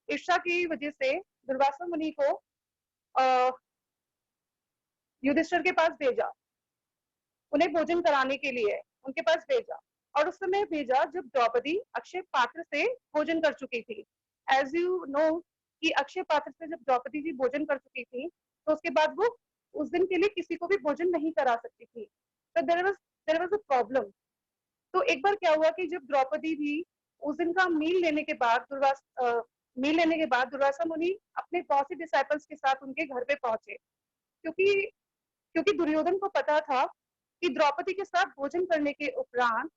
Speaker 7: ईर्ष्या की वजह से दुर्वासा मुनि को युधिष्ठिर के पास भेजा, उन्हें भोजन कराने के लिए उनके पास भेजा। और उस समय भेजा जब द्रौपदी अक्षय पात्र से भोजन कर चुकी थी। एज यू नो कि अक्षय पात्र से जब द्रौपदी जी भोजन कर चुकी थी तो उसके बाद वो उस दिन के लिए किसी को भी भोजन नहीं करा सकती थी। तो देयर वाज अ प्रॉब्लम। तो एक बार क्या हुआ कि जब द्रौपदी भी उस दिन का मील लेने के बाद दुर्वासा मुनि अपने बहुत से डिसाइपल्स के साथ उनके घर पे पहुंचे, क्योंकि क्योंकि दुर्योधन को पता था कि द्रौपदी के साथ भोजन करने के उपरांत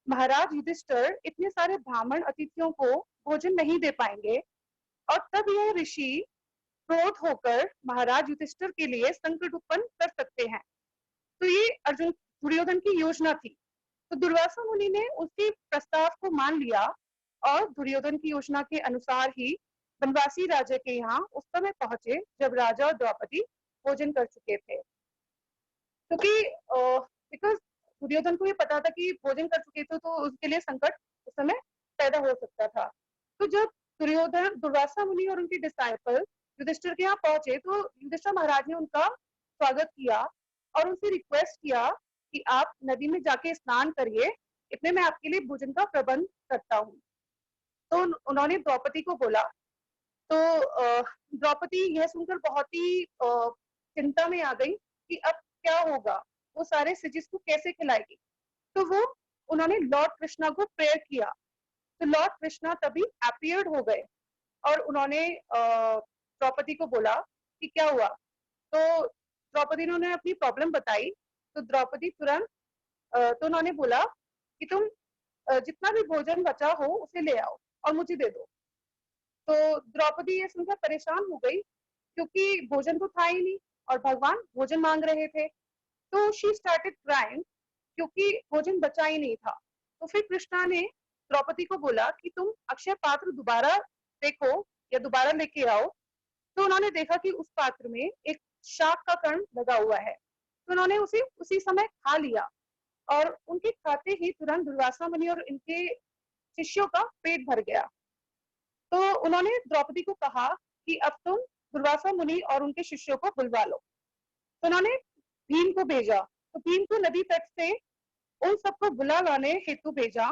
Speaker 7: महाराज युधिष्ठिर इतने सारे ब्राह्मण अतिथियों को भोजन नहीं दे पाएंगे, और तब यह ऋषि क्रोध होकर महाराज युधिष्ठिर के लिए संकट उत्पन्न कर सकते हैं। तो ये अर्जुन दुर्योधन की योजना थी। तो दुर्वासा मुनि ने उसके प्रस्ताव को मान लिया और दुर्योधन की योजना के अनुसार ही बनवासी राजा के यहाँ उस समय पहुंचे जब राजा और द्रौपदी भोजन कर चुके थे। क्योंकि बिकॉज दुर्योधन को ये पता था कि भोजन कर चुके थे तो उसके लिए संकट उस समय पैदा हो सकता था। तो जब दुर्योधन दुर्वासा मुनि और उनके डिसाइपल युधिष्ठिर के यहाँ पहुंचे तो युधिष्ठिर महाराज ने उनका स्वागत किया और उनसे रिक्वेस्ट किया कि आप नदी में जाके स्नान करिए, इतने में आपके लिए भोजन का प्रबंध करता हूँ। तो उन्होंने द्रौपदी को बोला। तो द्रौपदी यह सुनकर बहुत ही चिंता में आ गई कि अब क्या होगा, वो सारे सिजिस को कैसे खिलाएगी। तो वो उन्होंने लॉर्ड कृष्णा को प्रेयर किया। तो लॉर्ड कृष्णा तभी अपीयर्ड हो गए और उन्होंने द्रौपदी को बोला कि क्या हुआ। तो द्रौपदी ने उन्हें अपनी प्रॉब्लम बताई। तो द्रौपदी तुरंत तो उन्होंने बोला कि तुम जितना भी भोजन बचा हो उसे ले आओ और मुझे दे दो। तो द्रौपदी ये सुनकर परेशान हो गई क्योंकि भोजन तो था ही नहीं और भगवान भोजन मांग रहे थे। तो शी स्टार्टेड क्राइंग क्योंकि भोजन बचा ही नहीं था। तो फिर कृष्णा ने द्रौपदी को बोला कि तुम अक्षय पात्र दोबारा देखो या दोबारा लेके आओ। तो उन्होंने देखा कि उस पात्र में एक शाक का कण लगा हुआ है। तो उन्होंने उसे उसी समय खा लिया और उनके खाते ही तुरंत दुर्वासा मुनि और इनके शिष्यों का पेट भर गया। तो उन्होंने द्रौपदी को कहा कि अब तुम दुर्वासा मुनि और उनके शिष्यों को बुलवा लो। तो उन्होंने भीम को भेजा। तो भीम को नदी तट से उन सबको बुला लाने हेतु भेजा।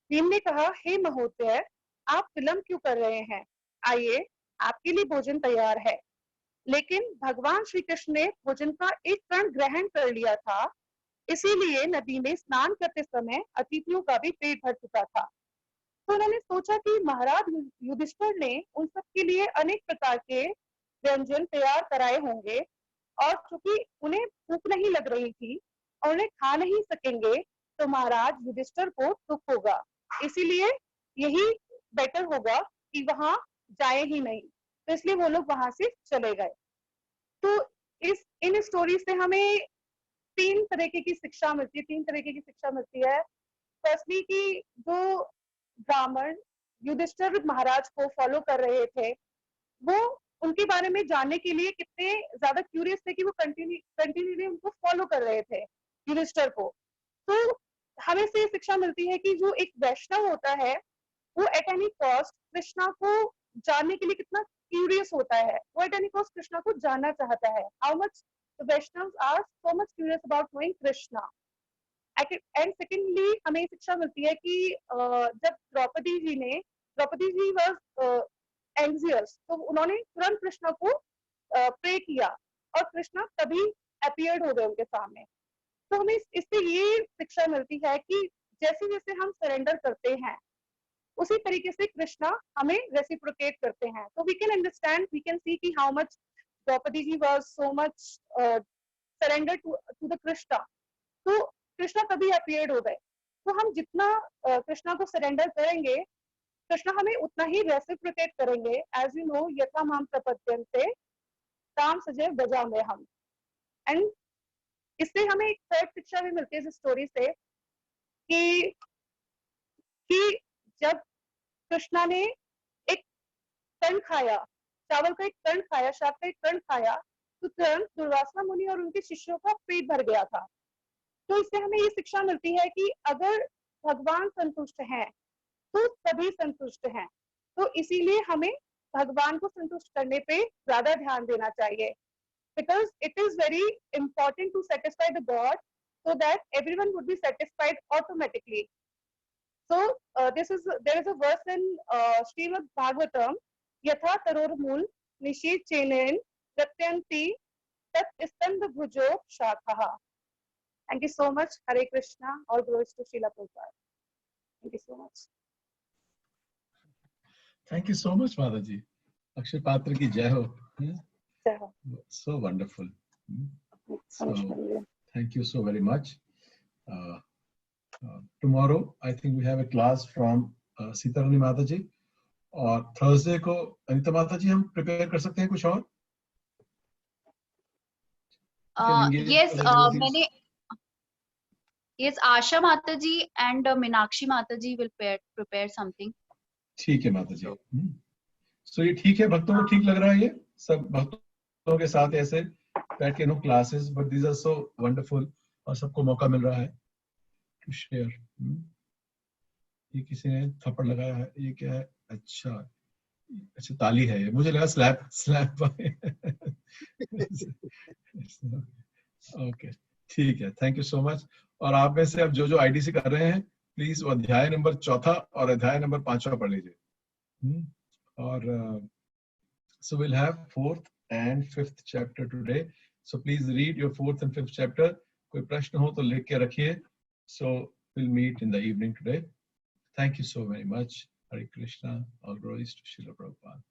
Speaker 7: भीम ने कहा, हे महोदय, आप विलंब क्यों कर रहे हैं? आइए, आपके लिए भोजन तैयार है। लेकिन भगवान श्री कृष्ण ने भोजन का एक कण ग्रहण कर लिया था, इसीलिए नदी में स्नान करते समय अतिथियों का भी पेट भर चुका था। तो उन्होंने सोचा कि महाराज युधिष्ठिर ने उन सब के लिए अनेक प्रकार के व्यंजन तैयार कराए होंगे और चूंकि उन्हें भूख नहीं लग रही थी और उन्हें खा नहीं सकेंगे तो महाराज युधिष्ठिर को दुख होगा, इसीलिए यही बेटर होगा कि वहां जाए ही नहीं। तो इसलिए वो लोग वहां से चले गए। तो इन स्टोरी से हमें तीन तरीके की शिक्षा मिलती है। फर्स्टली कि जो ब्राह्मण युधिष्ठिर महाराज को फॉलो कर रहे थे वो उनके बारे में जानने के लिए कितने ज्यादा क्यूरियस थे कि वो कंटिन्यूली उनको फॉलो कर रहे थे युधिष्ठिर को। तो हमें से शिक्षा मिलती है कि जो एक वैष्णव होता है वो एट एनी कॉस्ट कृष्णा को जानने के लिए कितना क्यूरियस होता है, वो एट एनी कॉस्ट कृष्णा को जानना चाहता है। How much the Vaishnavs are so much curious about knowing Krishna. And secondly हमें शिक्षा मिलती है कि जब द्रौपदी जी वाज एंग्जियस तो उन्होंने तुरंत कृष्णा को प्रे किया और कृष्णा तभी अपीयर्ड हो गए उनके सामने। तो हमें इससे ये शिक्षा मिलती है कि जैसे जैसे हम सरेंडर करते हैं उसी तरीके से कृष्णा हमें रेसिप्रोकेट करते हैं। तो we can understand, we can see कि how much Draupadi ji was so much surrender to the Krishna. तो कृष्णा तभी अपीयर्ड हो गए। तो हम जितना कृष्णा को सरेंडर करेंगे कृष्णा हमें उतना ही रेसिप्रोकेट करेंगे। एज यू नो, यथा माम प्रपद्यन्ते ताम सजय व्रजामहे हम। एंड इससे हमें एक थर्ड शिक्षा भी मिलती है इस स्टोरी से कि जब कृष्णा ने एक कण खाया, चावल का एक कण खाया, शाक का एक कण खाया, तो तुरंत दुर्वासा मुनि और उनके शिष्यों का पेट भर गया था। तो इससे हमें ये शिक्षा मिलती है कि अगर भगवान संतुष्ट हैं तो सभी संतुष्ट हैं। तो इसीलिए हमें भगवान को संतुष्ट करने पे ज्यादा ध्यान देना चाहिए, because it is very important to satisfy the God so that everyone would be satisfied automatically. So there is a verse in Srimad Bhagavatam, yatha taror mool nishit chenen pratyanti tat istanda bhujo shakha. Thank you so much. Hare Krishna. All glories to Srila Prabhupada. Thank you so much.
Speaker 2: Thank you so much, Madhaji. Akshay पात्र की जय हो.
Speaker 7: जय हो.
Speaker 2: So wonderful. So thank you so very much. Tomorrow I think we have a class from Sitarani Mataji, और Thursday को अनिता माताजी हम prepare कर सकते हैं कुछ और?
Speaker 5: Yes, मैंने yes, Asha Mataji and Meenakshi Mataji will prepare something.
Speaker 2: ठीक है माताजी. So ये ठीक है, भक्तों को ठीक लग रहा है ये सब भक्तों के साथ ऐसे बैठ के no classes, but these are so wonderful और सबको मौका मिल रहा है to share. ये किसी ने थप्पड़ लगाया है, ये क्या है? अच्छा ताली है ये, मुझे लगा स्लैप ओके ठीक है, थैंक यू सो मच. और आप में से अब जो आईडीसी कर रहे हैं प्लीज वो अध्याय नंबर 4 और अध्याय नंबर 5 पढ़ लीजिए. और so we'll have 4th and 5th chapter today, so please read your 4th and 5th chapter. कोई प्रश्न हो तो लिख के रखिए. So we'll meet in the evening today. Thank you so very much. Hare Krishna. All glories to Srila Prabhupada.